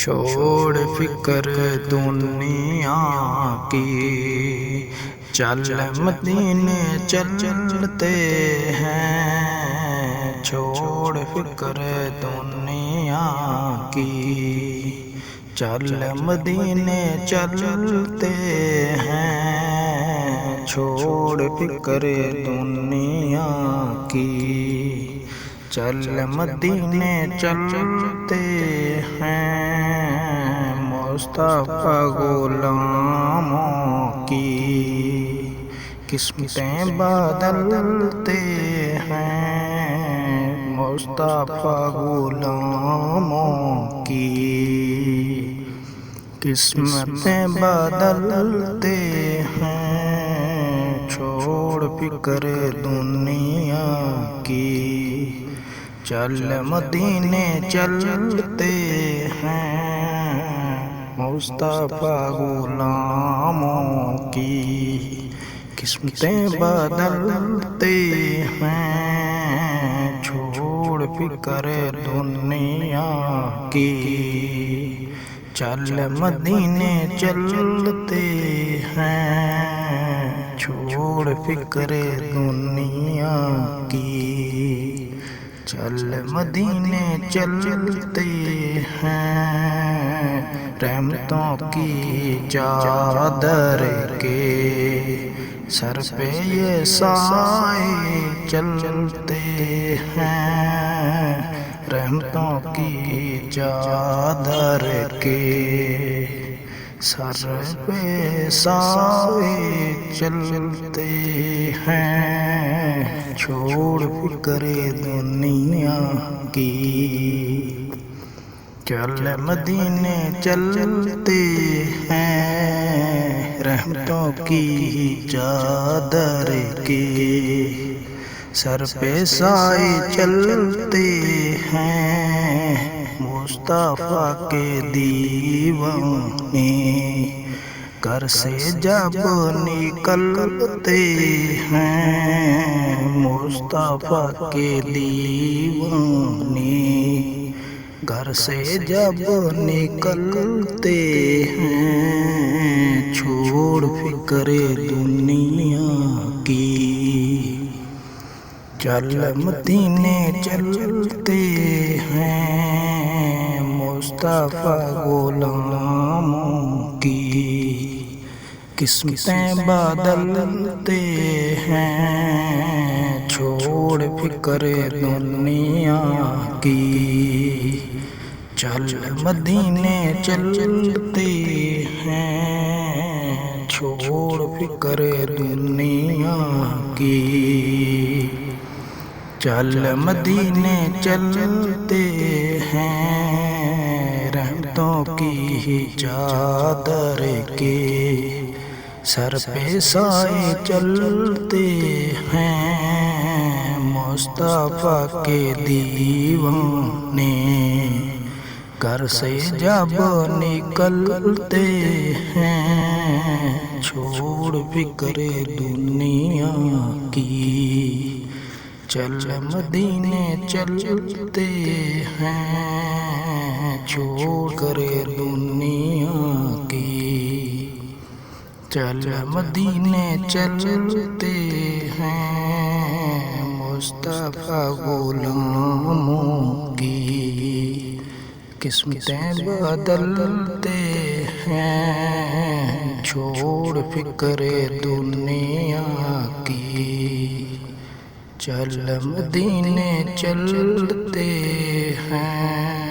چھوڑ فکر دنیا کی، چل مدینے چلتے ہیں۔ چھوڑ فکر دنیا کی، چل مدینے چلتے ہیں۔ چھوڑ فکر دنیا کی، چل مدینے چلتے ہیں۔ مصطفیٰ غلاموں کی قسمتیں بدلتے ہیں۔ مصطفیٰ غلاموں کی قسمتیں بدلتے ہیں۔ چھوڑ فکر دنیا کی، چل مدینے چلتے ہیں۔ مصطفیٰ غلاموں کی قسمتیں بدلتے ہیں۔ چھوڑ فکر دنیا کی، چل مدینے چلتے ہیں۔ چھوڑ فکر دنیا کی، چل مدینے چلتے ہیں۔ رحمتوں کی چادر کے سر پہ یہ سائے چلتے ہیں۔ رحمتوں کی چادر کے سر پہ سائے چلتے ہیں۔ چھوڑ فکر دنیا کی، چل مدینے چلتے ہیں۔ رحمتوں کی چادر کے سر پہ سائے چلتے ہیں۔ مصطفیٰ کے دیوانے گھر سے جب نکلتے ہیں۔ مصطفیٰ کے دیوانے گھر سے جب نکلتے ہیں۔ چھوڑ فکر دنیا کی، چل مدینے چلتے ہیں۔ مصطفیٰ غلاموں کی قسمتیں بدلتے ہیں۔ چھوڑ فکر دنیا کی، چل مدینے چلتے ہیں۔ چھوڑ فکر دنیا کی، چل مدینے چلتے ہیں۔ رحمتوں کی چادر کے سر پہ سائے چلتے ہیں۔ مصطفیٰ کے دیوانے گھر سے جب نکلتے ہیں۔ چھوڑ فکر دنیا کی، چل مدینے چلتے ہیں۔ چھوڑ کر دنیا کی، چل مدینے چلتے ہیں۔ مصطفیٰ غلاموں کی قسمتیں بدلتے ہیں۔ چھوڑ فکر دنیا کی، چل مدینے چلتے ہیں۔